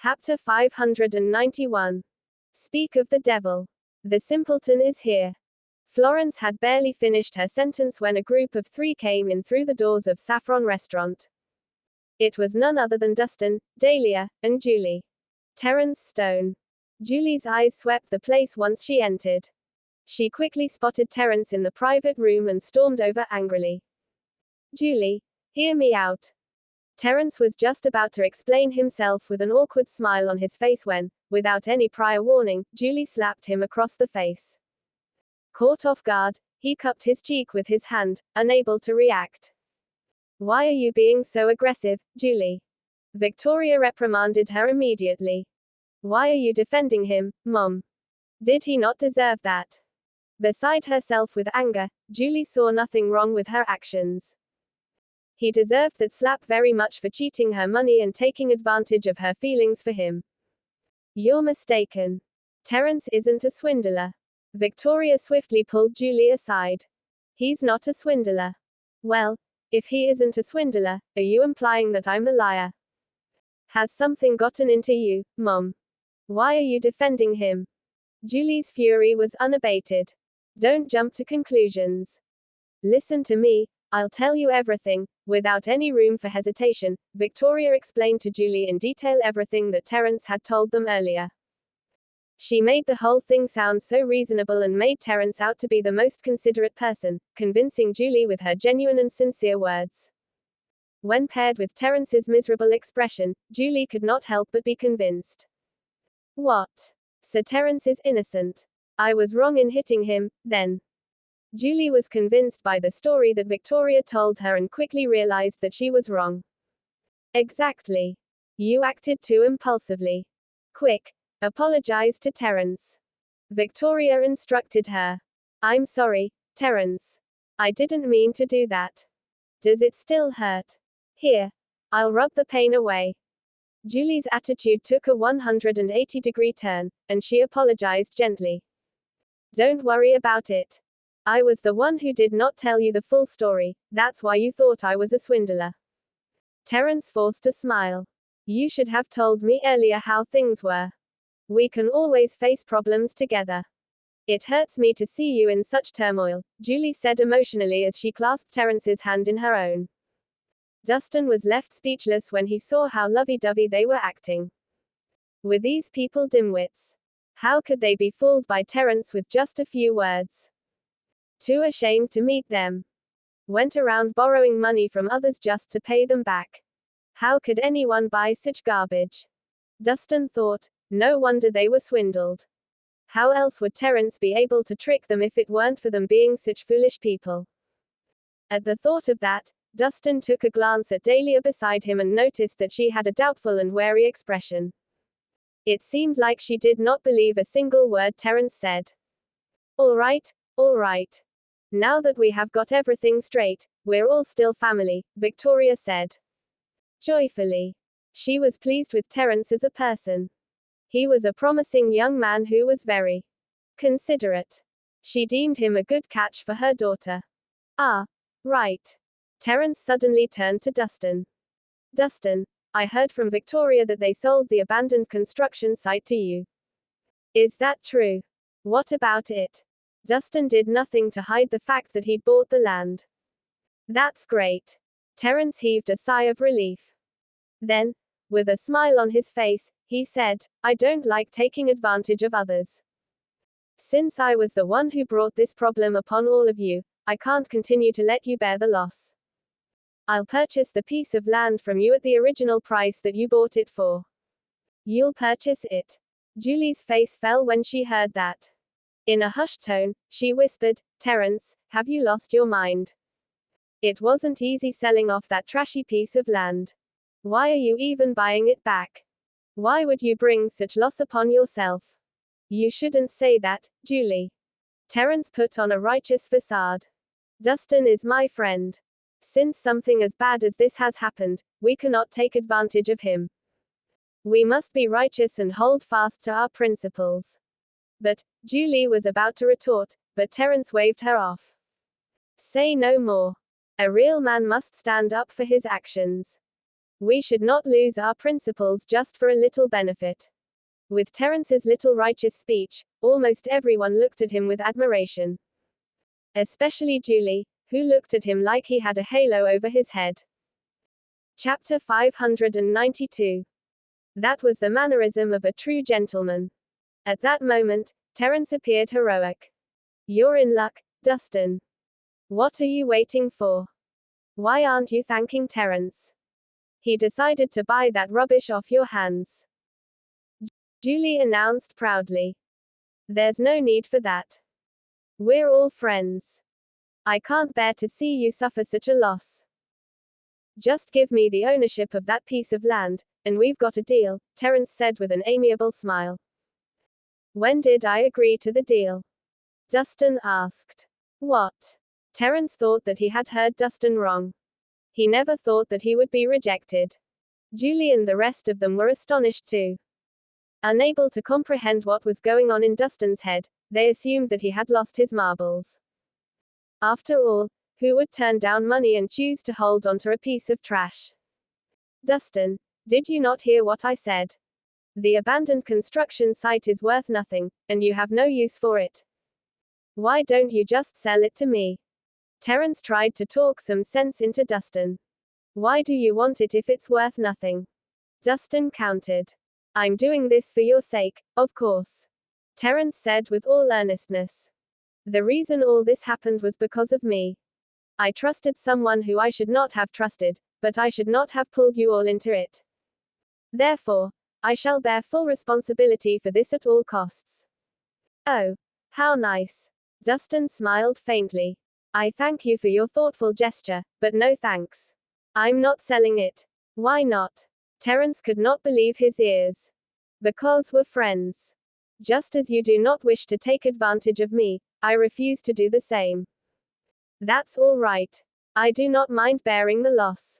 Chapter 591. Speak of the devil. The simpleton is here. Florence had barely finished her sentence when a group of 3 came in through the doors of Saffron Restaurant. It was none other than Dustin, Dahlia, and Julie. Terence Stone. Julie's eyes swept the place once she entered. She quickly spotted Terence in the private room and stormed over angrily. Julie, hear me out. Terence was just about to explain himself with an awkward smile on his face when, without any prior warning, Julie slapped him across the face. Caught off guard, he cupped his cheek with his hand, unable to react. Why are you being so aggressive, Julie? Victoria reprimanded her immediately. Why are you defending him, Mom? Did he not deserve that? Beside herself with anger, Julie saw nothing wrong with her actions. He deserved that slap very much for cheating her money and taking advantage of her feelings for him. You're mistaken. Terence isn't a swindler. Victoria swiftly pulled Julie aside. He's not a swindler. Well, if he isn't a swindler, are you implying that I'm the liar? Has something gotten into you, Mom? Why are you defending him? Julie's fury was unabated. Don't jump to conclusions. Listen to me, I'll tell you everything. Without any room for hesitation, Victoria explained to Julie in detail everything that Terence had told them earlier. She made the whole thing sound so reasonable and made Terence out to be the most considerate person, convincing Julie with her genuine and sincere words. When paired with Terence's miserable expression, Julie could not help but be convinced. What? Sir Terence is innocent. I was wrong in hitting him, then. Julie was convinced by the story that Victoria told her and quickly realized that she was wrong. Exactly. You acted too impulsively. Quick, apologize to Terence. Victoria instructed her. I'm sorry, Terence. I didn't mean to do that. Does it still hurt? Here. I'll rub the pain away. Julie's attitude took a 180-degree turn, and she apologized gently. Don't worry about it. I was the one who did not tell you the full story, that's why you thought I was a swindler. Terence forced a smile. You should have told me earlier how things were. We can always face problems together. It hurts me to see you in such turmoil, Julie said emotionally as she clasped Terence's hand in her own. Dustin was left speechless when he saw how lovey-dovey they were acting. Were these people dimwits? How could they be fooled by Terence with just a few words? Too ashamed to meet them. Went around borrowing money from others just to pay them back. How could anyone buy such garbage? Dustin thought, no wonder they were swindled. How else would Terence be able to trick them if it weren't for them being such foolish people? At the thought of that, Dustin took a glance at Dahlia beside him and noticed that she had a doubtful and wary expression. It seemed like she did not believe a single word Terence said. All right. Now that we have got everything straight, we're all still family, Victoria said. Joyfully. She was pleased with Terence as a person. He was a promising young man who was very considerate. She deemed him a good catch for her daughter. Ah, right. Terence suddenly turned to Dustin. Dustin, I heard from Victoria that they sold the abandoned construction site to you. Is that true? What about it? Dustin did nothing to hide the fact that he'd bought the land. That's great. Terence heaved a sigh of relief. Then, with a smile on his face, he said, I don't like taking advantage of others. Since I was the one who brought this problem upon all of you, I can't continue to let you bear the loss. I'll purchase the piece of land from you at the original price that you bought it for. You'll purchase it. Julie's face fell when she heard that. In a hushed tone, she whispered, Terence, have you lost your mind? It wasn't easy selling off that trashy piece of land. Why are you even buying it back? Why would you bring such loss upon yourself? You shouldn't say that, Julie. Terence put on a righteous facade. Dustin is my friend. Since something as bad as this has happened, we cannot take advantage of him. We must be righteous and hold fast to our principles. But, Julie was about to retort, but Terence waved her off. Say no more. A real man must stand up for his actions. We should not lose our principles just for a little benefit. With Terence's little righteous speech, almost everyone looked at him with admiration. Especially Julie, who looked at him like he had a halo over his head. Chapter 592. That was the mannerism of a true gentleman. At that moment, Terence appeared heroic. You're in luck, Dustin. What are you waiting for? Why aren't you thanking Terence? He decided to buy that rubbish off your hands. Julie announced proudly. There's no need for that. We're all friends. I can't bear to see you suffer such a loss. Just give me the ownership of that piece of land, and we've got a deal, Terence said with an amiable smile. When did I agree to the deal? Dustin asked. What? Terence thought that he had heard Dustin wrong. He never thought that he would be rejected. Julie and the rest of them were astonished too. Unable to comprehend what was going on in Dustin's head, they assumed that he had lost his marbles. After all, who would turn down money and choose to hold onto a piece of trash? Dustin, did you not hear what I said? The abandoned construction site is worth nothing, and you have no use for it. Why don't you just sell it to me? Terence tried to talk some sense into Dustin. Why do you want it if it's worth nothing? Dustin countered. I'm doing this for your sake, of course. Terence said with all earnestness. The reason all this happened was because of me. I trusted someone who I should not have trusted, but I should not have pulled you all into it. Therefore, I shall bear full responsibility for this at all costs. Oh, how nice. Dustin smiled faintly. I thank you for your thoughtful gesture, but no thanks. I'm not selling it. Why not? Terence could not believe his ears. Because we're friends. Just as you do not wish to take advantage of me, I refuse to do the same. That's all right. I do not mind bearing the loss.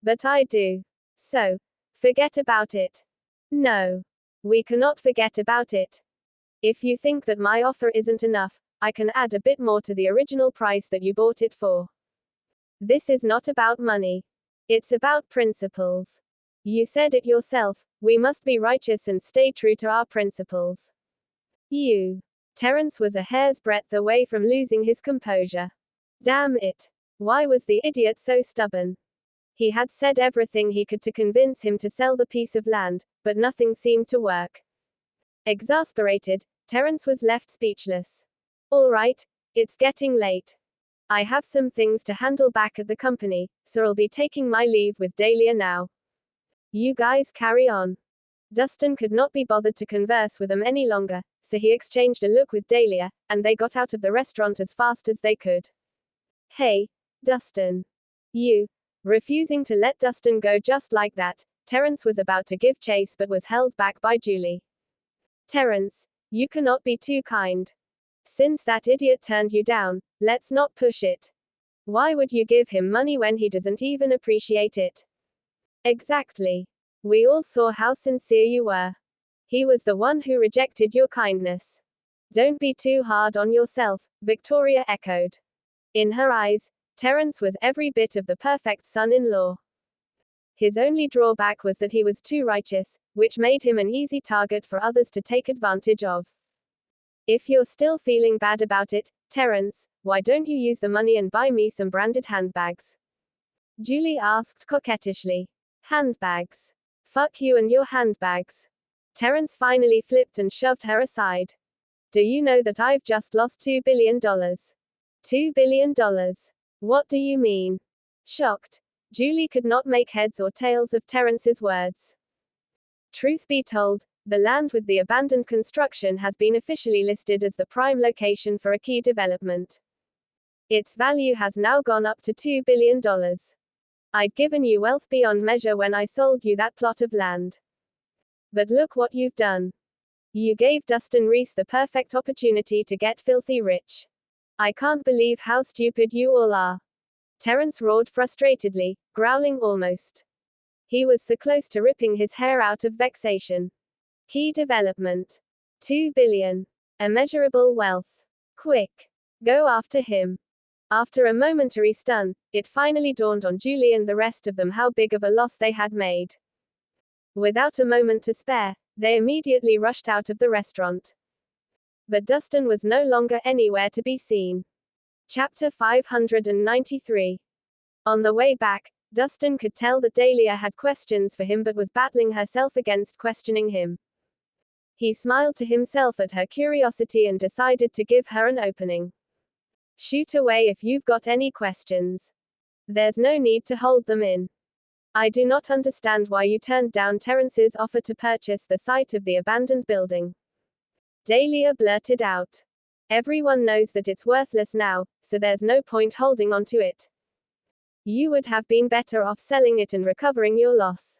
But I do. So, forget about it. No. We cannot forget about it. If you think that my offer isn't enough, I can add a bit more to the original price that you bought it for. This is not about money. It's about principles. You said it yourself, we must be righteous and stay true to our principles. Terence was a hair's breadth away from losing his composure. Damn it. Why was the idiot so stubborn? He had said everything he could to convince him to sell the piece of land, but nothing seemed to work. Exasperated, Terence was left speechless. All right, it's getting late. I have some things to handle back at the company, so I'll be taking my leave with Dahlia now. You guys carry on. Dustin could not be bothered to converse with them any longer, so he exchanged a look with Dahlia, and they got out of the restaurant as fast as they could. Hey, Dustin. Refusing to let Dustin go just like that, Terence was about to give chase but was held back by Julie. Terence, you cannot be too kind. Since that idiot turned you down, let's not push it. Why would you give him money when he doesn't even appreciate it? Exactly. We all saw how sincere you were. He was the one who rejected your kindness. Don't be too hard on yourself, Victoria echoed. In her eyes, Terence was every bit of the perfect son-in-law. His only drawback was that he was too righteous, which made him an easy target for others to take advantage of. If you're still feeling bad about it, Terence, why don't you use the money and buy me some branded handbags? Julie asked coquettishly. Handbags. Fuck you and your handbags. Terence finally flipped and shoved her aside. Do you know that I've just lost $2 billion? $2 billion. What do you mean? Shocked, Julie could not make heads or tails of Terence's words. Truth be told, the land with the abandoned construction has been officially listed as the prime location for a key development. Its value has now gone up to $2 billion. I'd given you wealth beyond measure when I sold you that plot of land. But look what you've done. You gave Dustin Rhys the perfect opportunity to get filthy rich. I can't believe how stupid you all are. Terence roared frustratedly, growling almost. He was so close to ripping his hair out of vexation. Key development. $2 billion. Immeasurable wealth. Quick. Go after him. After a momentary stun, it finally dawned on Julie and the rest of them how big of a loss they had made. Without a moment to spare, they immediately rushed out of the restaurant. But Dustin was no longer anywhere to be seen. Chapter 593. On the way back, Dustin could tell that Dahlia had questions for him but was battling herself against questioning him. He smiled to himself at her curiosity and decided to give her an opening. Shoot away if you've got any questions. There's no need to hold them in. I do not understand why you turned down Terrence's offer to purchase the site of the abandoned building. Dahlia blurted out. Everyone knows that it's worthless now, so there's no point holding on to it. You would have been better off selling it and recovering your loss.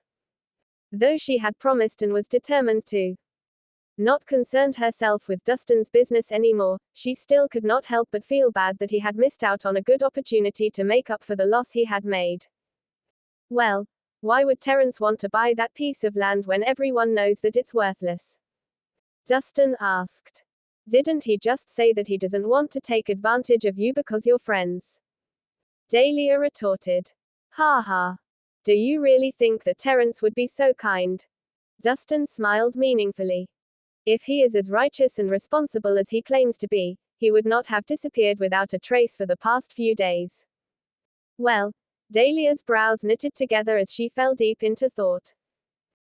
Though she had promised and was determined to not concerned herself with Dustin's business anymore, she still could not help but feel bad that he had missed out on a good opportunity to make up for the loss he had made. Well, why would Terrence want to buy that piece of land when everyone knows that it's worthless? Dustin asked. Didn't he just say that he doesn't want to take advantage of you because you're friends? Dahlia retorted. Ha ha. Do you really think that Terrence would be so kind? Dustin smiled meaningfully. If he is as righteous and responsible as he claims to be, he would not have disappeared without a trace for the past few days. Well, Dahlia's brows knitted together as she fell deep into thought.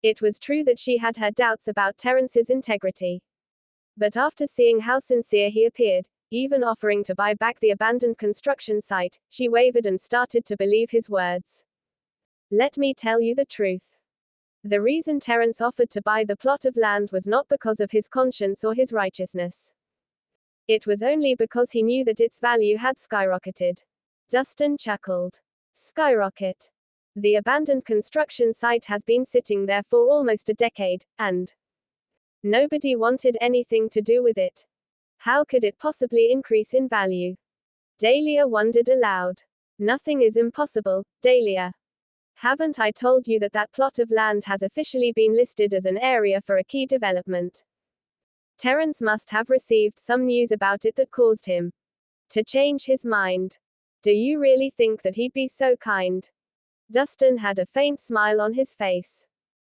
It was true that she had her doubts about Terrence's integrity. But after seeing how sincere he appeared, even offering to buy back the abandoned construction site, she wavered and started to believe his words. Let me tell you the truth. The reason Terrence offered to buy the plot of land was not because of his conscience or his righteousness. It was only because he knew that its value had skyrocketed. Dustin chuckled. Skyrocket. The abandoned construction site has been sitting there for almost a decade, and nobody wanted anything to do with it. How could it possibly increase in value? Dahlia wondered aloud. Nothing is impossible, Dahlia. Haven't I told you that that plot of land has officially been listed as an area for a key development? Terrence must have received some news about it that caused him to change his mind. Do you really think that he'd be so kind? Dustin had a faint smile on his face.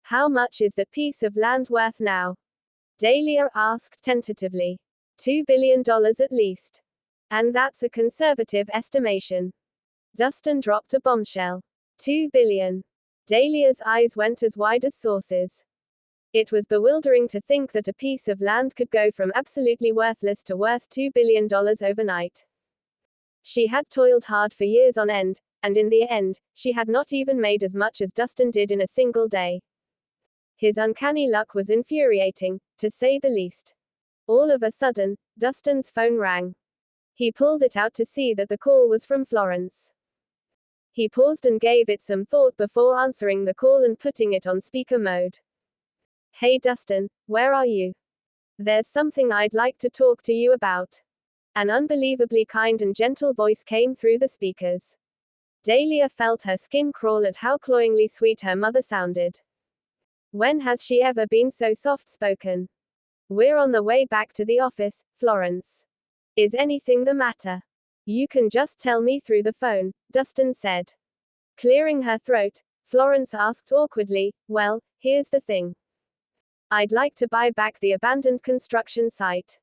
How much is that piece of land worth now? Dahlia asked tentatively. $2 billion at least. And that's a conservative estimation. Dustin dropped a bombshell. $2 billion. Dahlia's eyes went as wide as saucers. It was bewildering to think that a piece of land could go from absolutely worthless to worth $2 billion overnight. She had toiled hard for years on end, and in the end, she had not even made as much as Dustin did in a single day. His uncanny luck was infuriating, to say the least. All of a sudden, Dustin's phone rang. He pulled it out to see that the call was from Florence. He paused and gave it some thought before answering the call and putting it on speaker mode. Hey Dustin, where are you? There's something I'd like to talk to you about. An unbelievably kind and gentle voice came through the speakers. Dahlia felt her skin crawl at how cloyingly sweet her mother sounded. When has she ever been so soft-spoken? We're on the way back to the office, Florence. Is anything the matter? You can just tell me through the phone, Dustin said. Clearing her throat, Florence asked awkwardly, well, here's the thing. I'd like to buy back the abandoned construction site.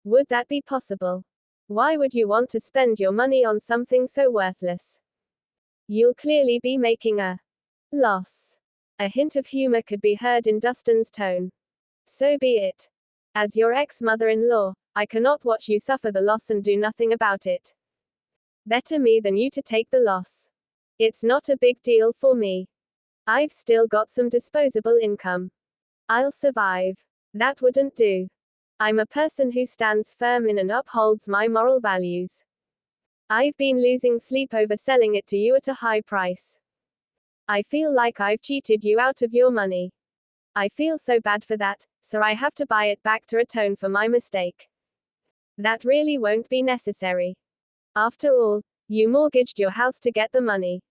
Would that be possible? Why would you want to spend your money on something so worthless? You'll clearly be making a loss. A hint of humor could be heard in Dustin's tone. So be it. As your ex-mother-in-law, I cannot watch you suffer the loss and do nothing about it. Better me than you to take the loss. It's not a big deal for me. I've still got some disposable income. I'll survive. That wouldn't do. I'm a person who stands firm in and upholds my moral values. I've been losing sleep over selling it to you at a high price. I feel like I've cheated you out of your money. I feel so bad for that, so I have to buy it back to atone for my mistake. That really won't be necessary. After all, you mortgaged your house to get the money.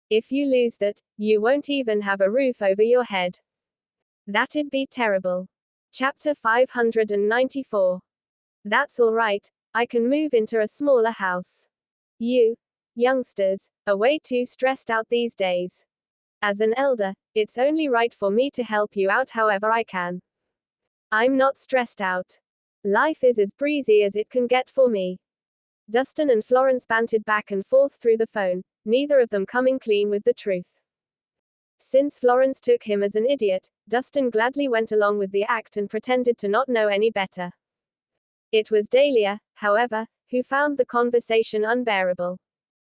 If you lose that, you won't even have a roof over your head. That'd be terrible. Chapter 594. That's all right, I can move into a smaller house. You youngsters are way too stressed out these days. As an elder, it's only right for me to help you out however I can. I'm not stressed out. Life is as breezy as it can get for me. Dustin and Florence bantered back and forth through the phone, neither of them coming clean with the truth. Since Florence took him as an idiot, Dustin gladly went along with the act and pretended to not know any better. It was Dahlia, however, who found the conversation unbearable.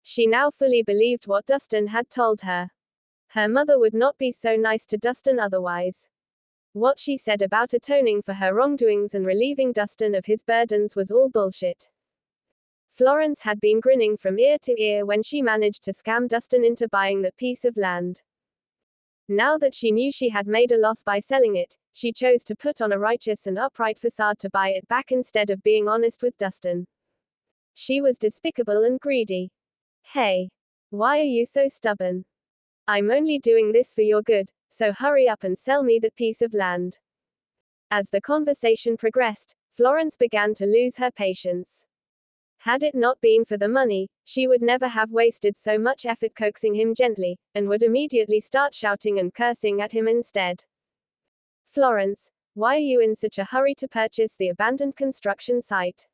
She now fully believed what Dustin had told her. Her mother would not be so nice to Dustin otherwise. What she said about atoning for her wrongdoings and relieving Dustin of his burdens was all bullshit. Florence had been grinning from ear to ear when she managed to scam Dustin into buying that piece of land. Now that she knew she had made a loss by selling it, she chose to put on a righteous and upright facade to buy it back instead of being honest with Dustin. She was despicable and greedy. Hey, why are you so stubborn? I'm only doing this for your good, so hurry up and sell me that piece of land. As the conversation progressed, Florence began to lose her patience. Had it not been for the money, she would never have wasted so much effort coaxing him gently, and would immediately start shouting and cursing at him instead. Florence, why are you in such a hurry to purchase the abandoned construction site?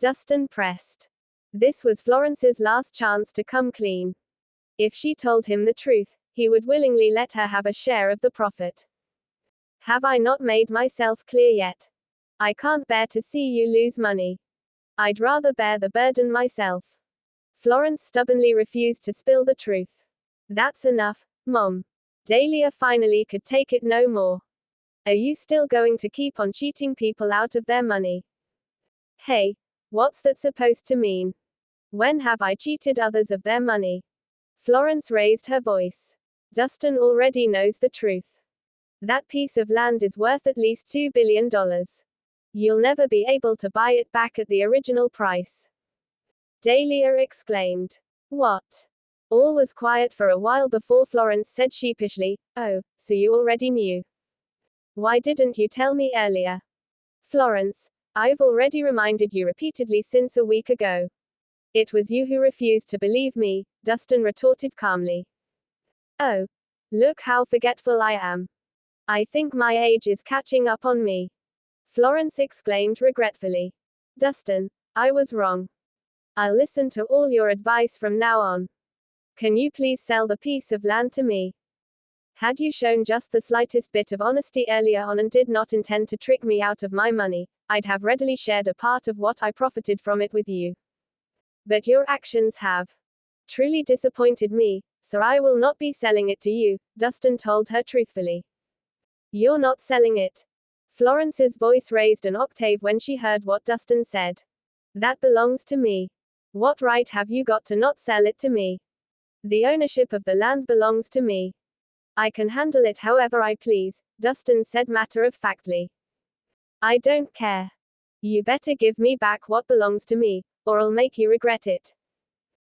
Dustin pressed. This was Florence's last chance to come clean. If she told him the truth, he would willingly let her have a share of the profit. Have I not made myself clear yet? I can't bear to see you lose money. I'd rather bear the burden myself. Florence stubbornly refused to spill the truth. That's enough, Mom. Dahlia finally could take it no more. Are you still going to keep on cheating people out of their money? Hey, what's that supposed to mean? When have I cheated others of their money? Florence raised her voice. Dustin already knows the truth. That piece of land is worth at least $2 billion. You'll never be able to buy it back at the original price. Dahlia exclaimed. What? All was quiet for a while before Florence said sheepishly, Oh, so you already knew. Why didn't you tell me earlier? Florence, I've already reminded you repeatedly since a week ago. It was you who refused to believe me, Dustin retorted calmly. Oh, look how forgetful I am. I think my age is catching up on me. Florence exclaimed regretfully. Dustin, I was wrong. I'll listen to all your advice from now on. Can you please sell the piece of land to me? Had you shown just the slightest bit of honesty earlier on and did not intend to trick me out of my money, I'd have readily shared a part of what I profited from it with you. But your actions have truly disappointed me, so I will not be selling it to you, Dustin told her truthfully. You're not selling it. Florence's voice raised an octave when she heard what Dustin said. That belongs to me. What right have you got to not sell it to me? The ownership of the land belongs to me. I can handle it however I please, Dustin said matter-of-factly. I don't care. You better give me back what belongs to me, or I'll make you regret it.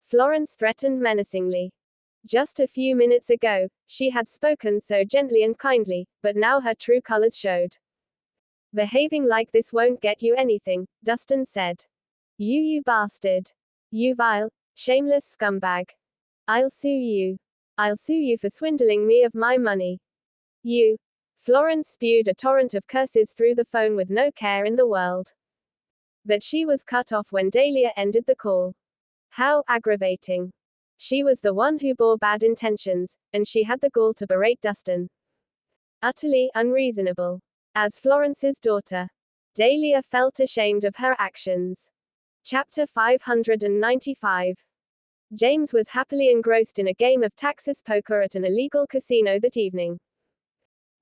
Florence threatened menacingly. Just a few minutes ago, she had spoken so gently and kindly, but now her true colors showed. Behaving like this won't get you anything, Dustin said. You bastard. You vile, shameless scumbag. I'll sue you. I'll sue you for swindling me of my money. You. Florence spewed a torrent of curses through the phone with no care in the world. But she was cut off when Dahlia ended the call. How aggravating. She was the one who bore bad intentions, and she had the gall to berate Dustin. Utterly unreasonable. As Florence's daughter, Dahlia felt ashamed of her actions. Chapter 595. James was happily engrossed in a game of Texas poker at an illegal casino that evening.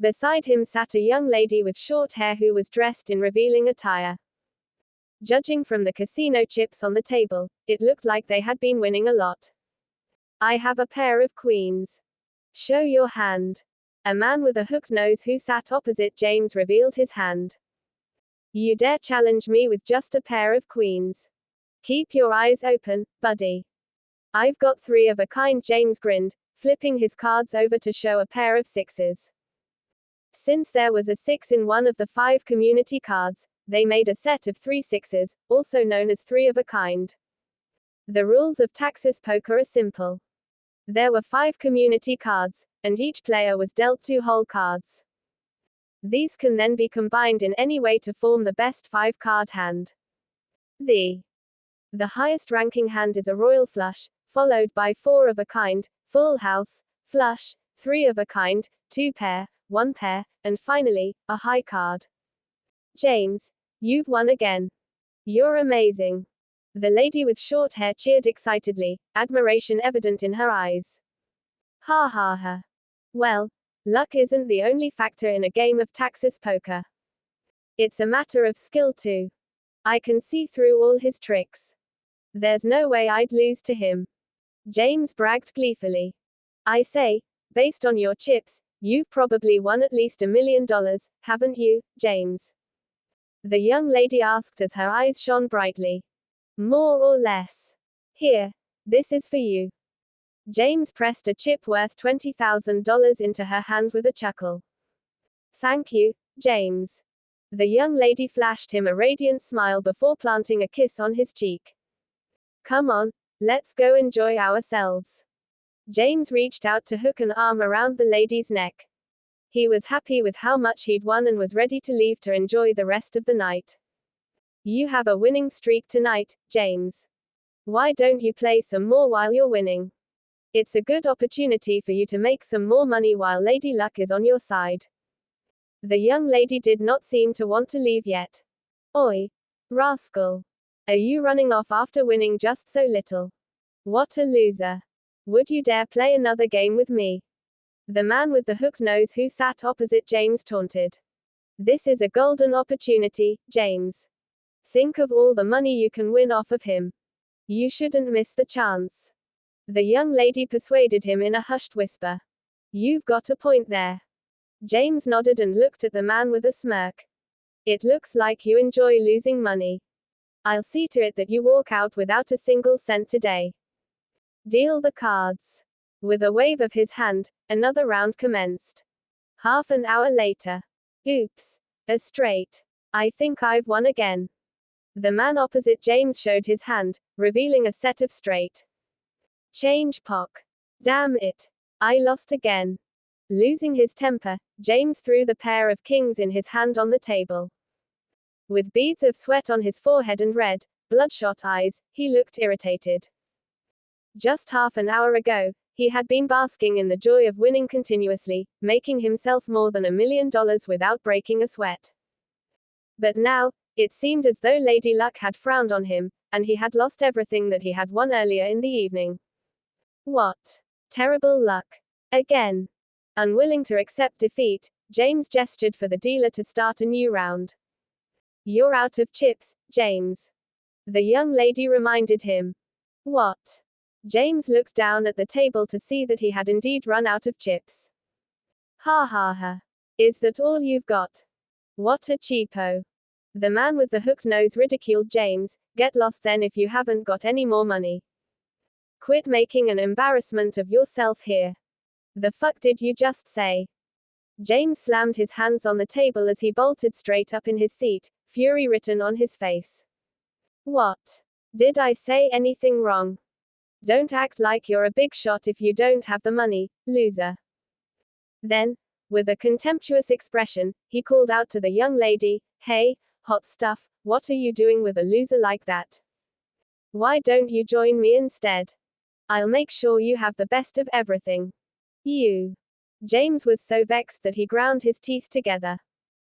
Beside him sat a young lady with short hair who was dressed in revealing attire. Judging from the casino chips on the table, it looked like they had been winning a lot. I have a pair of queens. Show your hand. A man with a hooked nose who sat opposite James revealed his hand. You dare challenge me with just a pair of queens? Keep your eyes open, buddy. I've got three of a kind, James grinned, flipping his cards over to show a pair of sixes. Since there was a 6 in one of the 5 community cards, they made a set of 3 sixes, also known as three of a kind. The rules of Taxis Poker are simple. There were 5 community cards, and each player was dealt 2 whole cards. These can then be combined in any way to form the best 5-card hand. The highest ranking hand is a royal flush, followed by 4 of a kind, full house, flush, 3 of a kind, 2 pair, 1 pair, and finally, a high card. James, you've won again. You're amazing. The lady with short hair cheered excitedly, admiration evident in her eyes. Ha ha ha. Well, luck isn't the only factor in a game of Taxis Poker. It's a matter of skill too. I can see through all his tricks. There's no way I'd lose to him. James bragged gleefully. I say, based on your chips, you've probably won at least $1 million, haven't you, James? The young lady asked as her eyes shone brightly. More or less. Here, this is for you. James pressed a chip worth $20,000 into her hand with a chuckle. Thank you, James. The young lady flashed him a radiant smile before planting a kiss on his cheek. Come on, let's go enjoy ourselves. James reached out to hook an arm around the lady's neck. He was happy with how much he'd won and was ready to leave to enjoy the rest of the night. You have a winning streak tonight, James. Why don't you play some more while you're winning? It's a good opportunity for you to make some more money while Lady Luck is on your side. The young lady did not seem to want to leave yet. Oi, rascal. Are you running off after winning just so little? What a loser. Would you dare play another game with me? The man with the hook nose who sat opposite James taunted. This is a golden opportunity, James. Think of all the money you can win off of him. You shouldn't miss the chance. The young lady persuaded him in a hushed whisper. You've got a point there. James nodded and looked at the man with a smirk. It looks like you enjoy losing money. I'll see to it that you walk out without a single cent today. Deal the cards. With a wave of his hand, another round commenced. Half an hour later. Oops. A straight. I think I've won again. The man opposite James showed his hand, revealing a set of straight. Change pock. Damn it. I lost again. Losing his temper, James threw the pair of kings in his hand on the table. With beads of sweat on his forehead and red, bloodshot eyes, he looked irritated. Just half an hour ago, he had been basking in the joy of winning continuously, making himself more than $1 million without breaking a sweat. But now, it seemed as though Lady Luck had frowned on him, and he had lost everything that he had won earlier in the evening. What terrible luck. Again. Unwilling to accept defeat, James gestured for the dealer to start a new round. You're out of chips, James. The young lady reminded him. What? James looked down at the table to see that he had indeed run out of chips. Ha ha ha. Is that all you've got? What a cheapo. The man with the hook nose ridiculed James. Get lost then if you haven't got any more money. Quit making an embarrassment of yourself here. The fuck did you just say? James slammed his hands on the table as he bolted straight up in his seat, fury written on his face. What? Did I say anything wrong? Don't act like you're a big shot if you don't have the money, loser. Then, with a contemptuous expression, he called out to the young lady, Hey, hot stuff, what are you doing with a loser like that? Why don't you join me instead? I'll make sure you have the best of everything. You. James was so vexed that he ground his teeth together.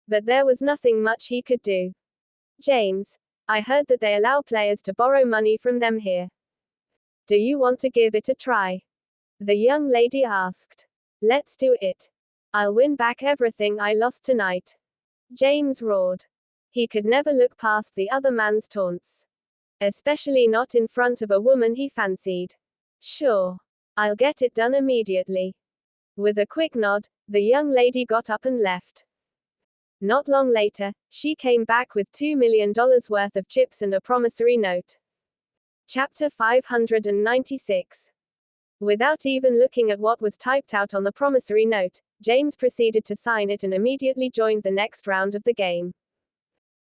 But there was nothing much he could do. James, I heard that they allow players to borrow money from them here. Do you want to give it a try? The young lady asked. Let's do it. I'll win back everything I lost tonight. James roared. He could never look past the other man's taunts. Especially not in front of a woman he fancied. Sure. I'll get it done immediately. With a quick nod, the young lady got up and left. Not long later, she came back with $2 million worth of chips and a promissory note. Chapter 596. Without even looking at what was typed out on the promissory note, James proceeded to sign it and immediately joined the next round of the game.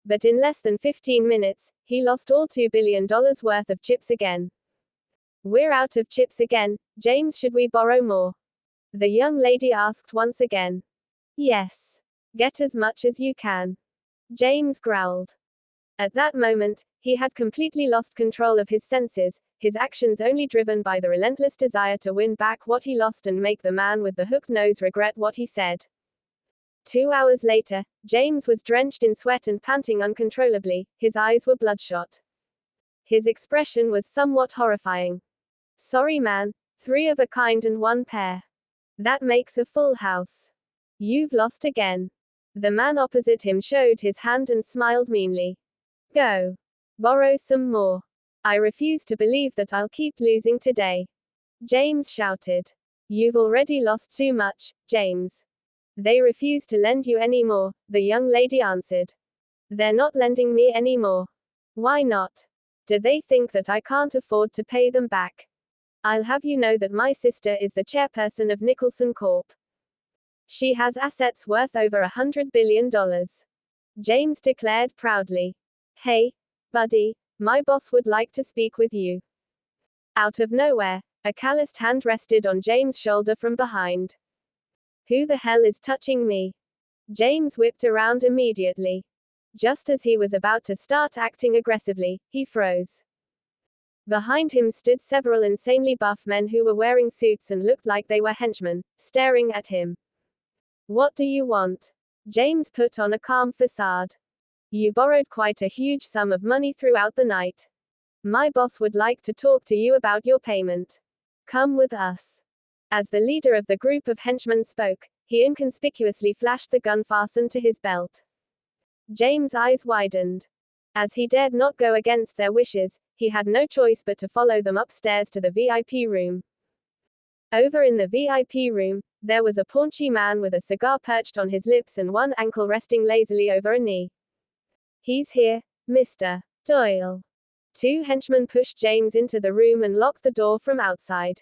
But in less than 15 minutes, he lost all $2 billion worth of chips again. We're out of chips again, James. Should we borrow more? The young lady asked once again. Yes. Get as much as you can, James growled. At that moment, he had completely lost control of his senses, his actions only driven by the relentless desire to win back what he lost and make the man with the hooked nose regret what he said. 2 hours later, James was drenched in sweat and panting uncontrollably, his eyes were bloodshot. His expression was somewhat horrifying. Sorry man, 3 of a kind and 1 pair. That makes a full house. You've lost again. The man opposite him showed his hand and smiled meanly. Go. Borrow some more. I refuse to believe that I'll keep losing today, James shouted. You've already lost too much, James. They refuse to lend you any more, the young lady answered. They're not lending me any more. Why not? Do they think that I can't afford to pay them back? I'll have you know that my sister is the chairperson of Nicholson Corp. She has assets worth over $100 billion. James declared proudly. Hey, buddy, my boss would like to speak with you. Out of nowhere, a calloused hand rested on James' shoulder from behind. Who the hell is touching me? James whipped around immediately. Just as he was about to start acting aggressively, he froze. Behind him stood several insanely buff men who were wearing suits and looked like they were henchmen, staring at him. What do you want? James put on a calm facade. You borrowed quite a huge sum of money throughout the night. My boss would like to talk to you about your payment. Come with us. As the leader of the group of henchmen spoke, he inconspicuously flashed the gun fastened to his belt. James' eyes widened. As he dared not go against their wishes, he had no choice but to follow them upstairs to the VIP room. Over in the VIP room, there was a paunchy man with a cigar perched on his lips and one ankle resting lazily over a knee. He's here, Mr. Doyle. 2 henchmen pushed James into the room and locked the door from outside.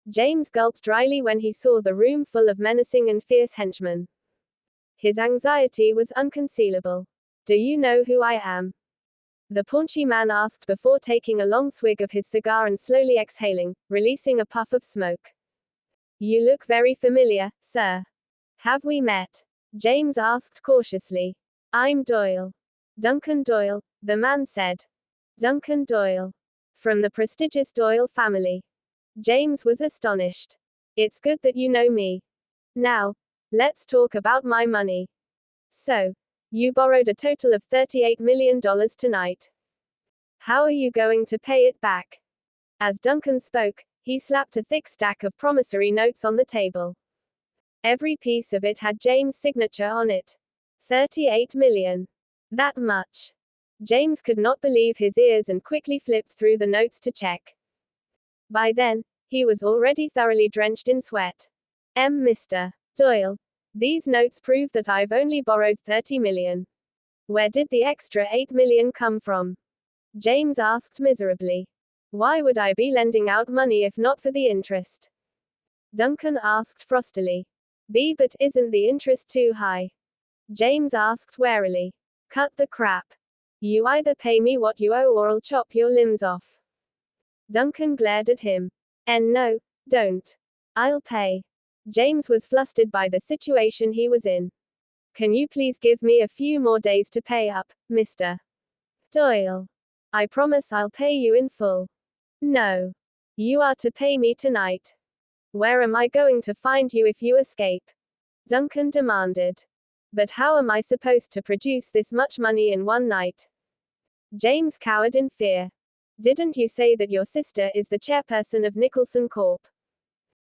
James gulped dryly when he saw the room full of menacing and fierce henchmen. His anxiety was unconcealable. Do you know who I am? The paunchy man asked before taking a long swig of his cigar and slowly exhaling, releasing a puff of smoke. You look very familiar, sir. Have we met? James asked cautiously. I'm Doyle. Duncan Doyle, the man said. Duncan Doyle. From the prestigious Doyle family. James was astonished. It's good that you know me. Now, let's talk about my money. So, you borrowed a total of $38 million tonight. How are you going to pay it back? As Duncan spoke, he slapped a thick stack of promissory notes on the table. Every piece of it had James' signature on it. 38 million. That much. James could not believe his ears and quickly flipped through the notes to check. By then, he was already thoroughly drenched in sweat. Mr. Doyle, these notes prove that I've only borrowed 30 million. Where did the extra 8 million come from? James asked miserably. Why would I be lending out money if not for the interest? Duncan asked frostily. But isn't the interest too high? James asked warily. Cut the crap. You either pay me what you owe or I'll chop your limbs off. Duncan glared at him. No, don't. I'll pay. James was flustered by the situation he was in. Can you please give me a few more days to pay up, Mr. Doyle? I promise I'll pay you in full. No. You are to pay me tonight. Where am I going to find you if you escape? Duncan demanded. But how am I supposed to produce this much money in one night? James cowered in fear. Didn't you say that your sister is the chairperson of Nicholson Corp?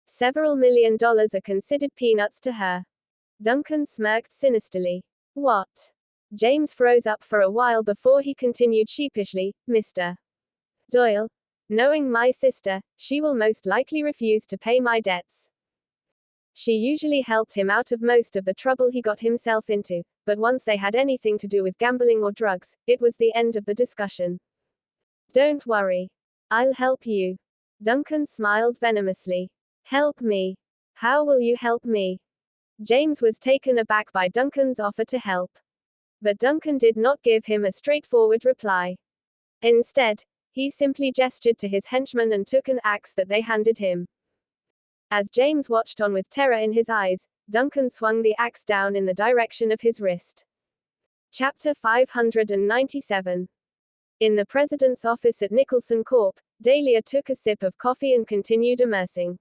Several $1 million are considered peanuts to her. Duncan smirked sinisterly. What? James froze up for a while before he continued sheepishly, Mr. Doyle, knowing my sister, she will most likely refuse to pay my debts. She usually helped him out of most of the trouble he got himself into, but once they had anything to do with gambling or drugs, it was the end of the discussion. Don't worry. I'll help you. Duncan smiled venomously. Help me. How will you help me? James was taken aback by Duncan's offer to help. But Duncan did not give him a straightforward reply. Instead, He simply gestured to his henchman and took an axe that they handed him. As James watched on with terror in his eyes, Duncan swung the axe down in the direction of his wrist. Chapter 597. In the president's office at Nicholson Corp., Dahlia took a sip of coffee and continued immersing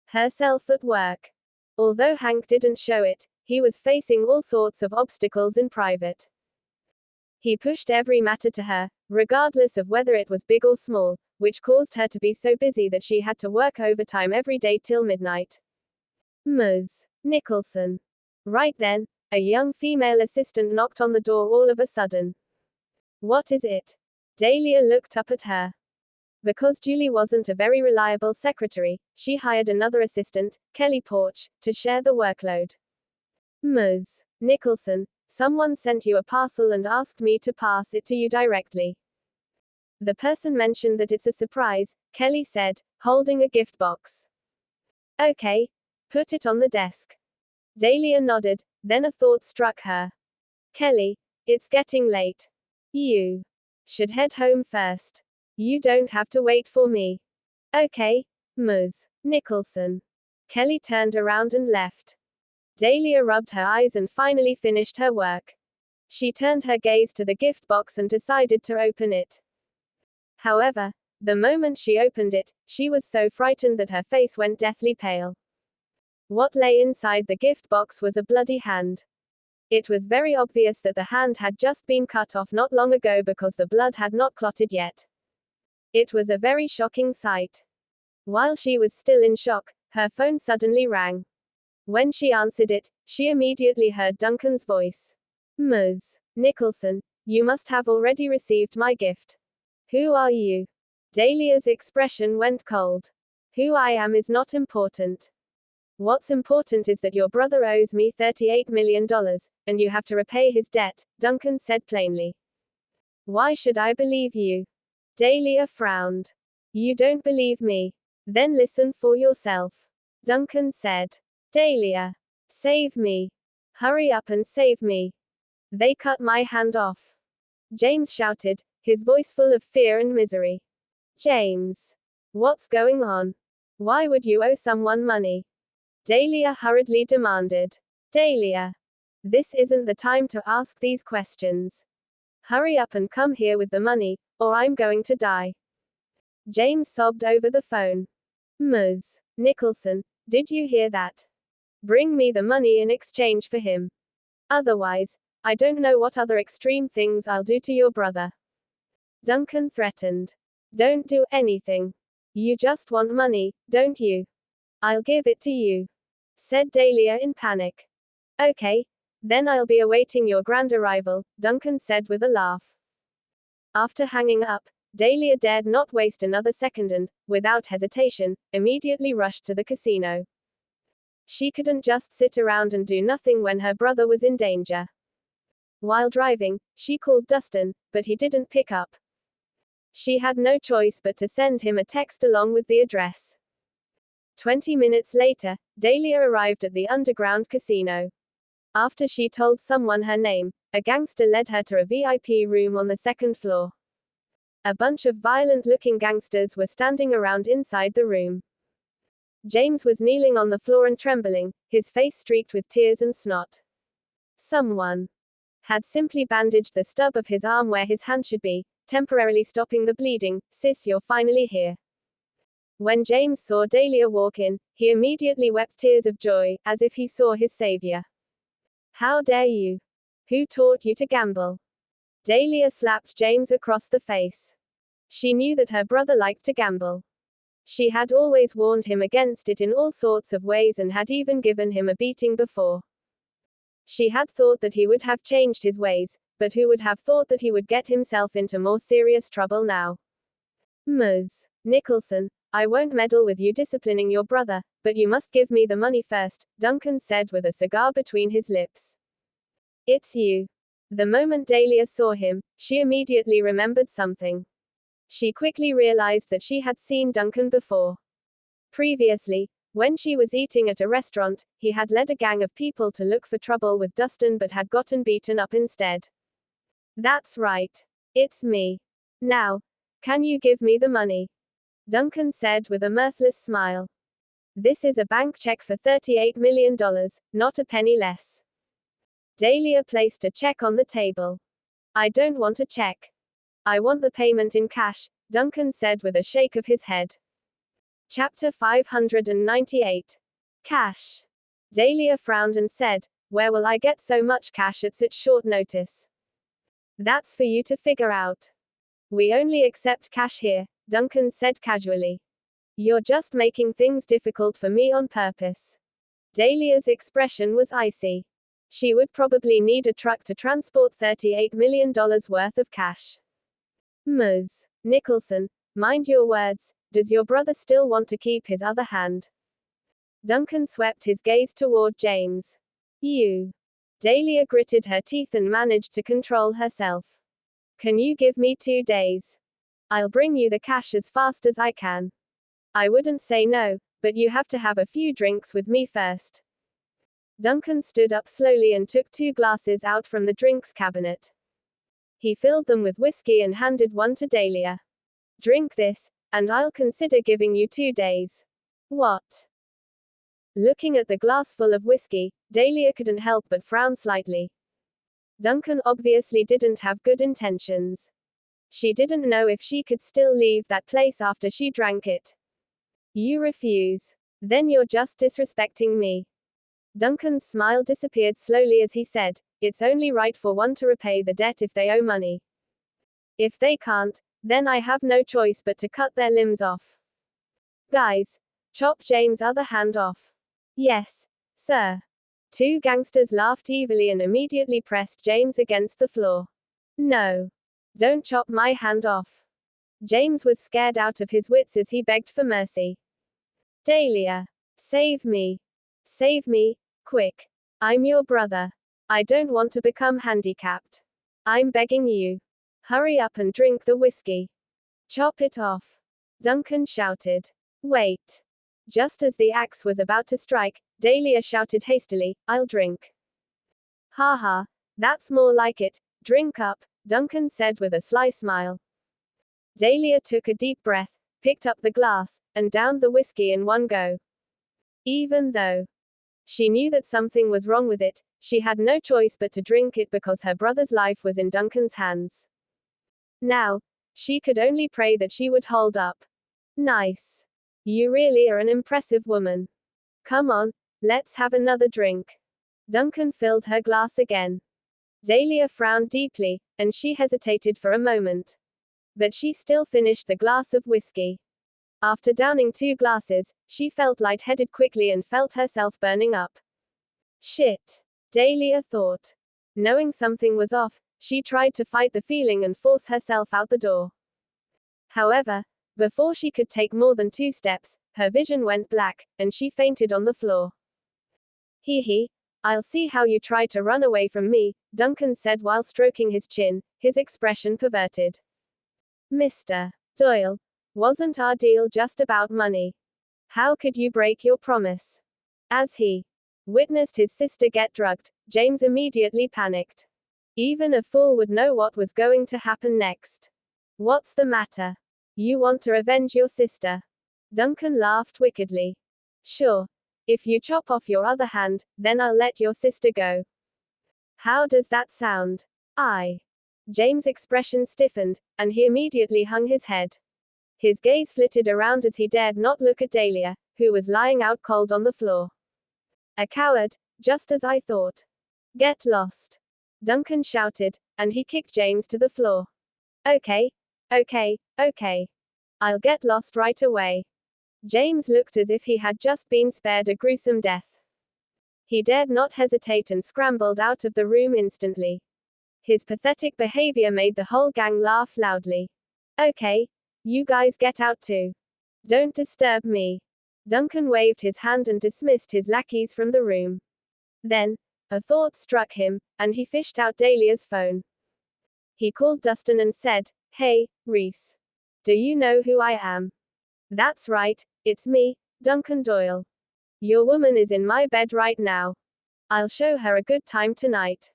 herself at work. Although Hank didn't show it, he was facing all sorts of obstacles in private. He pushed every matter to her, regardless of whether it was big or small, which caused her to be so busy that she had to work overtime every day till midnight. Ms. Nicholson. Right then, a young female assistant knocked on the door all of a sudden. What is it? Dahlia looked up at her. Because Julie wasn't a very reliable secretary, she hired another assistant, Kelly Porch, to share the workload. Ms. Nicholson, someone sent you a parcel and asked me to pass it to you directly. The person mentioned that it's a surprise, Kelly said, holding a gift box. Okay. Put it on the desk. Dahlia nodded, then a thought struck her. Kelly, it's getting late. You should head home first. You don't have to wait for me. Okay, Ms. Nicholson. Kelly turned around and left. Dahlia rubbed her eyes and finally finished her work. She turned her gaze to the gift box and decided to open it. However, the moment she opened it, she was so frightened that her face went deathly pale. What lay inside the gift box was a bloody hand. It was very obvious that the hand had just been cut off not long ago because the blood had not clotted yet. It was a very shocking sight. While she was still in shock, her phone suddenly rang. When she answered it, she immediately heard Duncan's voice. Ms. Nicholson, you must have already received my gift. Who are you? Dahlia's expression went cold. Who I am is not important. What's important is that your brother owes me $38 million, and you have to repay his debt, Duncan said plainly. Why should I believe you? Dahlia frowned. You don't believe me? Then listen for yourself. Duncan said. Dahlia. Save me. Hurry up and save me. They cut my hand off. James shouted, his voice full of fear and misery. James. What's going on? Why would you owe someone money? Dahlia hurriedly demanded. Dahlia. This isn't the time to ask these questions. Hurry up and come here with the money, or I'm going to die. James sobbed over the phone. Ms. Nicholson, did you hear that? Bring me the money in exchange for him. Otherwise, I don't know what other extreme things I'll do to your brother. Duncan threatened. Don't do anything. You just want money, don't you? I'll give it to you, said Dahlia in panic. Okay, then I'll be awaiting your grand arrival, Duncan said with a laugh. After hanging up, Dahlia dared not waste another second and, without hesitation, immediately rushed to the casino. She couldn't just sit around and do nothing when her brother was in danger. While driving, she called Dustin, but he didn't pick up. She had no choice but to send him a text along with the address. 20 minutes later, Dahlia arrived at the underground casino. After she told someone her name, a gangster led her to a VIP room on the second floor. A bunch of violent-looking gangsters were standing around inside the room. James was kneeling on the floor and trembling, his face streaked with tears and snot. Someone had simply bandaged the stub of his arm where his hand should be, temporarily stopping the bleeding. Sis, you're finally here. When James saw Dahlia walk in, he immediately wept tears of joy, as if he saw his savior. How dare you? Who taught you to gamble? Dahlia slapped James across the face. She knew that her brother liked to gamble. She had always warned him against it in all sorts of ways and had even given him a beating before. She had thought that he would have changed his ways, but who would have thought that he would get himself into more serious trouble now? Ms. Nicholson, I won't meddle with you disciplining your brother, but you must give me the money first, Duncan said with a cigar between his lips. It's you. The moment Dahlia saw him, she immediately remembered something. She quickly realized that she had seen Duncan before. Previously, when she was eating at a restaurant, he had led a gang of people to look for trouble with Dustin but had gotten beaten up instead. That's right. It's me. Now, Can you give me the money? Duncan said with a mirthless smile. This is a bank check for $38 million, not a penny less. Dahlia placed a check on the table. I don't want a check. I want the payment in cash, Duncan said with a shake of his head. Chapter 598. Cash. Dahlia frowned and said, where will I get so much cash at such short notice? That's for you to figure out. We only accept cash here, Duncan said casually. You're just making things difficult for me on purpose. Dahlia's expression was icy. She would probably need a truck to transport $38 million worth of cash. Ms. Nicholson, mind your words, does your brother still want to keep his other hand? Duncan swept his gaze toward James. You. Dahlia gritted her teeth and managed to control herself. Can you give me 2 days? I'll bring you the cash as fast as I can. I wouldn't say no, but you have to have a few drinks with me first. Duncan stood up slowly and took 2 glasses out from the drinks cabinet. He filled them with whiskey and handed one to Dahlia. Drink this, and I'll consider giving you 2 days. What? Looking at the glass full of whiskey, Dahlia couldn't help but frown slightly. Duncan obviously didn't have good intentions. She didn't know if she could still leave that place after she drank it. You refuse. Then you're just disrespecting me. Duncan's smile disappeared slowly as he said, it's only right for one to repay the debt if they owe money. If they can't, then I have no choice but to cut their limbs off. Guys, chop James' other hand off. Yes, sir. 2 gangsters laughed evilly and immediately pressed James against the floor. No. Don't chop my hand off. James was scared out of his wits as he begged for mercy. Dahlia. Save me. Save me, quick. I'm your brother. I don't want to become handicapped. I'm begging you. Hurry up and drink the whiskey. Chop it off. Duncan shouted. Wait. Just as the axe was about to strike, Dahlia shouted hastily, I'll drink. Ha ha, that's more like it, drink up, Duncan said with a sly smile. Dahlia took a deep breath, picked up the glass, and downed the whiskey in one go. Even though she knew that something was wrong with it, she had no choice but to drink it because her brother's life was in Duncan's hands. Now, she could only pray that she would hold up. Nice. You really are an impressive woman. Come on, let's have another drink. Duncan filled her glass again. Dahlia frowned deeply, and she hesitated for a moment. But she still finished the glass of whiskey. After downing 2 glasses, she felt lightheaded quickly and felt herself burning up. Shit. Dahlia thought. Knowing something was off, she tried to fight the feeling and force herself out the door. However, before she could take more than 2 steps, her vision went black, and she fainted on the floor. Hee, I'll see how you try to run away from me, Duncan said while stroking his chin, his expression perverted. Mr. Doyle, wasn't our deal just about money? How could you break your promise? As he witnessed his sister get drugged, James immediately panicked. Even a fool would know what was going to happen next. What's the matter? You want to avenge your sister? Duncan laughed wickedly. Sure. If you chop off your other hand, then I'll let your sister go. How does that sound? James' expression stiffened, and he immediately hung his head. His gaze flitted around as he dared not look at Dahlia, who was lying out cold on the floor. A coward, just as I thought. Get lost. Duncan shouted, and he kicked James to the floor. Okay. I'll get lost right away. James looked as if he had just been spared a gruesome death. He dared not hesitate and scrambled out of the room instantly. His pathetic behavior made the whole gang laugh loudly. Okay, you guys get out too. Don't disturb me. Duncan waved his hand and dismissed his lackeys from the room. Then, a thought struck him, and he fished out Dahlia's phone. He called Dustin and said, Hey, Rhys. Do you know who I am? That's right, it's me, Duncan Doyle. Your woman is in my bed right now. I'll show her a good time tonight.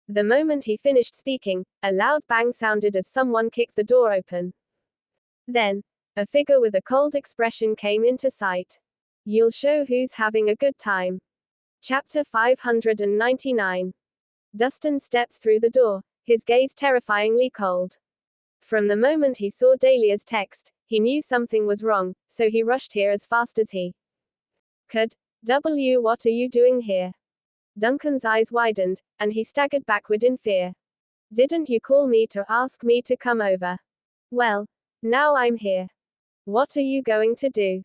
The moment he finished speaking, a loud bang sounded as someone kicked the door open. Then, a figure with a cold expression came into sight. You'll show who's having a good time. Chapter 599. Dustin stepped through the door, his gaze terrifyingly cold. From the moment he saw Dahlia's text, he knew something was wrong, so he rushed here as fast as he could. What are you doing here? Duncan's eyes widened, and he staggered backward in fear. Didn't you call me to ask me to come over? Well, now I'm here. What are you going to do?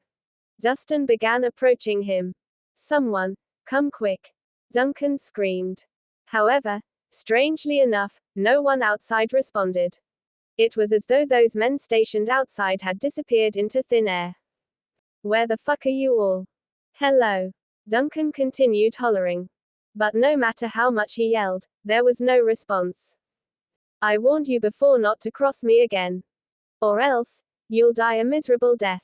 Dustin began approaching him. Someone, come quick. Duncan screamed. However, strangely enough, no one outside responded. It was as though those men stationed outside had disappeared into thin air. Where the fuck are you all? Hello. Duncan continued hollering. But no matter how much he yelled, there was no response. I warned you before not to cross me again. Or else, you'll die a miserable death.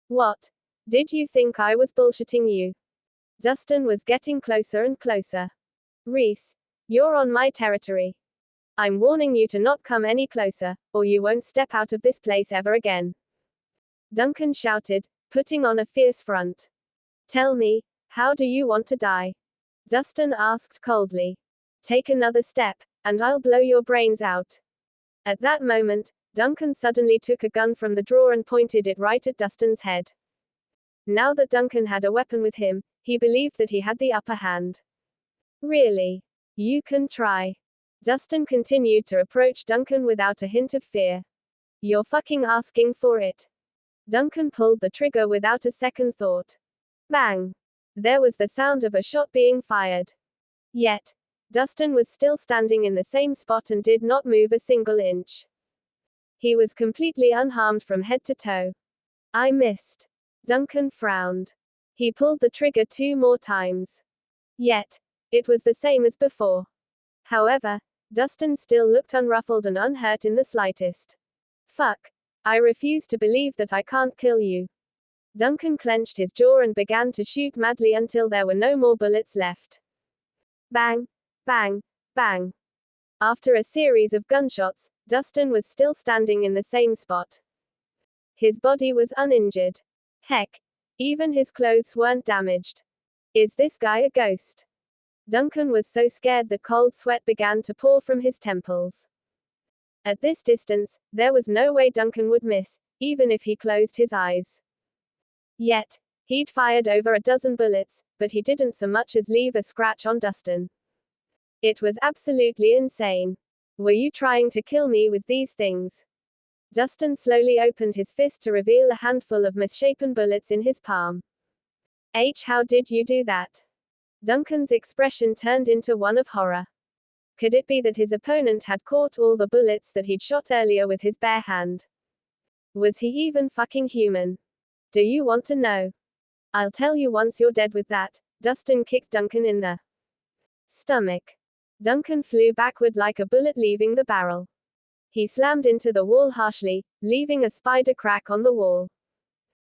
What? Did you think I was bullshitting you? Dustin was getting closer and closer. Rhys, you're on my territory. I'm warning you to not come any closer, or you won't step out of this place ever again. Duncan shouted, putting on a fierce front. Tell me, how do you want to die? Dustin asked coldly. Take another step, and I'll blow your brains out. At that moment, Duncan suddenly took a gun from the drawer and pointed it right at Dustin's head. Now that Duncan had a weapon with him, he believed that he had the upper hand. Really? You can try. Dustin continued to approach Duncan without a hint of fear. You're fucking asking for it. Duncan pulled the trigger without a second thought. Bang! There was the sound of a shot being fired. Yet, Dustin was still standing in the same spot and did not move a single inch. He was completely unharmed from head to toe. I missed. Duncan frowned. He pulled the trigger 2 more times. Yet, it was the same as before. However, Dustin still looked unruffled and unhurt in the slightest. Fuck. I refuse to believe that I can't kill you. Duncan clenched his jaw and began to shoot madly until there were no more bullets left. Bang, bang, bang. After a series of gunshots, Dustin was still standing in the same spot. His body was uninjured. Heck, even his clothes weren't damaged. Is this guy a ghost? Duncan was so scared that cold sweat began to pour from his temples. At this distance, there was no way Duncan would miss, even if he closed his eyes. Yet, he'd fired over a dozen bullets, but he didn't so much as leave a scratch on Dustin. It was absolutely insane. Were you trying to kill me with these things? Dustin slowly opened his fist to reveal a handful of misshapen bullets in his palm. How did you do that? Duncan's expression turned into one of horror. Could it be that his opponent had caught all the bullets that he'd shot earlier with his bare hand? Was he even fucking human? Do you want to know? I'll tell you once you're dead with that. Dustin kicked Duncan in the stomach. Duncan flew backward like a bullet leaving the barrel. He slammed into the wall harshly, leaving a spider crack on the wall.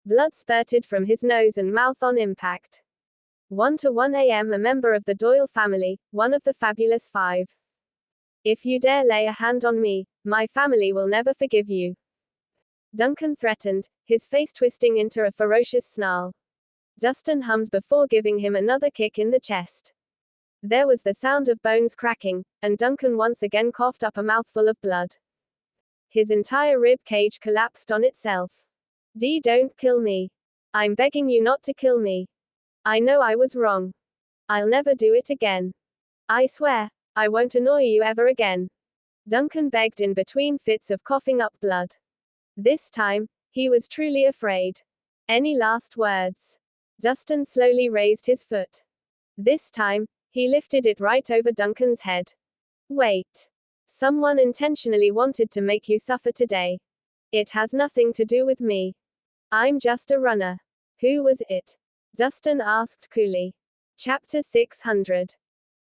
Blood spurted from his nose and mouth on impact. 1 to 1 a.m. A member of the Doyle family, one of the Fabulous Five. If you dare lay a hand on me, my family will never forgive you. Duncan threatened, his face twisting into a ferocious snarl. Dustin hummed before giving him another kick in the chest. There was the sound of bones cracking, and Duncan once again coughed up a mouthful of blood. His entire rib cage collapsed on itself. Don't kill me. I'm begging you not to kill me. I know I was wrong. I'll never do it again. I swear, I won't annoy you ever again. Duncan begged in between fits of coughing up blood. This time, he was truly afraid. Any last words? Dustin slowly raised his foot. This time, he lifted it right over Duncan's head. Wait. Someone intentionally wanted to make you suffer today. It has nothing to do with me. I'm just a runner. Who was it? Dustin asked coolly. Chapter 600.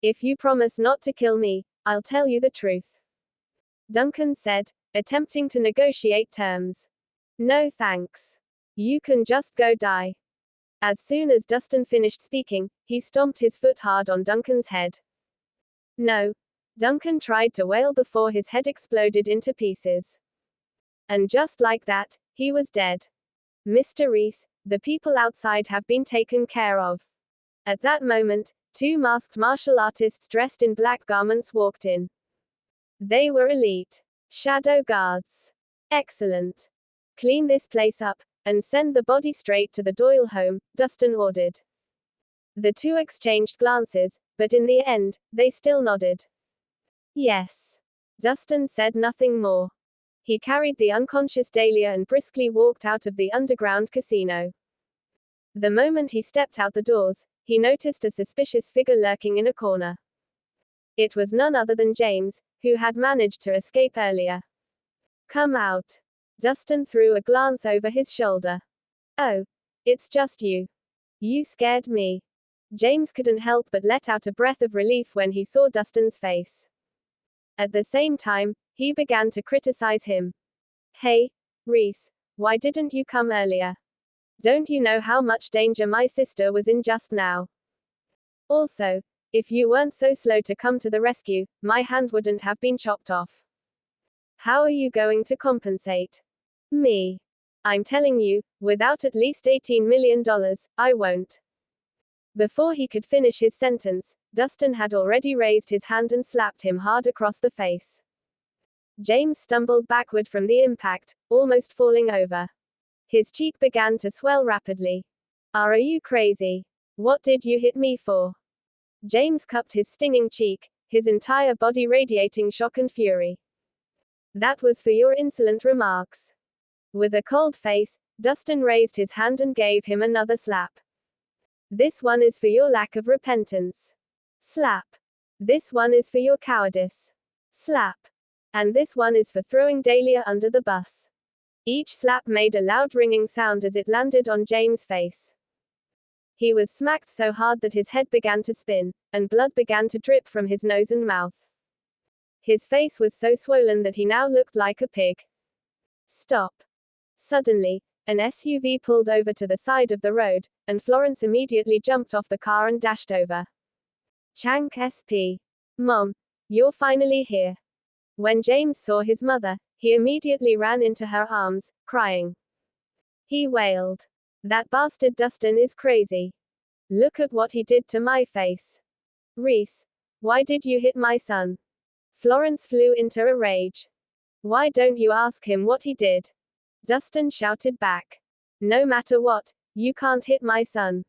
If you promise not to kill me, I'll tell you the truth. Duncan said, attempting to negotiate terms. No thanks. You can just go die. As soon as Dustin finished speaking, he stomped his foot hard on Duncan's head. No. Duncan tried to wail before his head exploded into pieces. And just like that, He was dead. Mr. Rhys, the people outside have been taken care of. At that moment, two masked martial artists dressed in black garments walked in. They were elite shadow guards. Excellent. Clean this place up, and send the body straight to the Doyle home, Dustin ordered. The two exchanged glances, but in the end, they still nodded. Yes. Dustin said nothing more. He carried the unconscious Dahlia and briskly walked out of the underground casino. The moment he stepped out the doors, he noticed a suspicious figure lurking in a corner. It was none other than James, who had managed to escape earlier. Come out. Dustin threw a glance over his shoulder. Oh. It's just you. You scared me. James couldn't help but let out a breath of relief when he saw Dustin's face. At the same time, he began to criticize him. Hey, Rhys, why didn't you come earlier? Don't you know how much danger my sister was in just now? Also, if you weren't so slow to come to the rescue, my hand wouldn't have been chopped off. How are you going to compensate me? I'm telling you, without at least $18 million, I won't. Before he could finish his sentence, Dustin had already raised his hand and slapped him hard across the face. James stumbled backward from the impact, almost falling over. His cheek began to swell rapidly. Are you crazy? What did you hit me for? James cupped his stinging cheek, his entire body radiating shock and fury. That was for your insolent remarks. With a cold face, Dustin raised his hand and gave him another slap. This one is for your lack of repentance. Slap. This one is for your cowardice. Slap. And this one is for throwing Dahlia under the bus. Each slap made a loud ringing sound as it landed on James' face. He was smacked so hard that his head began to spin, and blood began to drip from his nose and mouth. His face was so swollen that he now looked like a pig. Stop. Suddenly, an SUV pulled over to the side of the road, and Florence immediately jumped off the car and dashed over. Chank SP. Mom, you're finally here. When James saw his mother, he immediately ran into her arms, crying. He wailed. That bastard Dustin is crazy. Look at what he did to my face. Rhys, why did you hit my son? Florence flew into a rage. Why don't you ask him what he did? Dustin shouted back. No matter what, you can't hit my son.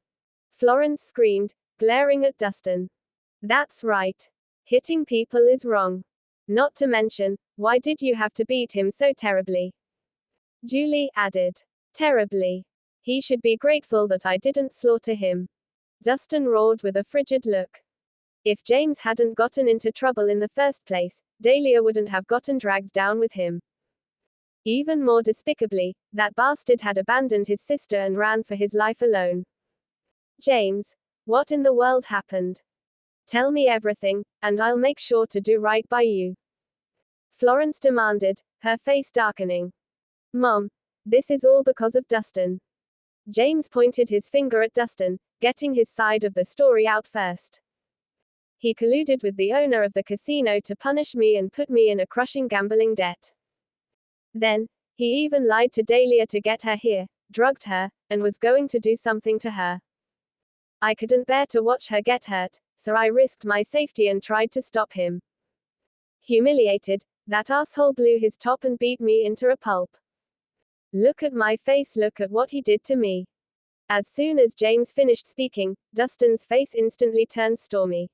Florence screamed, glaring at Dustin. That's right. Hitting people is wrong. Not to mention, why did you have to beat him so terribly? Julie added. Terribly. He should be grateful that I didn't slaughter him. Dustin roared with a frigid look. If James hadn't gotten into trouble in the first place, Dahlia wouldn't have gotten dragged down with him. Even more despicably, that bastard had abandoned his sister and ran for his life alone. James, what in the world happened? Tell me everything, and I'll make sure to do right by you. Florence demanded, her face darkening. Mom, this is all because of Dustin. James pointed his finger at Dustin, getting his side of the story out first. He colluded with the owner of the casino to punish me and put me in a crushing gambling debt. Then, he even lied to Dahlia to get her here, drugged her, and was going to do something to her. I couldn't bear to watch her get hurt, so I risked my safety and tried to stop him. Humiliated, that asshole blew his top and beat me into a pulp. Look at my face, look at what he did to me. As soon as James finished speaking, Dustin's face instantly turned stormy.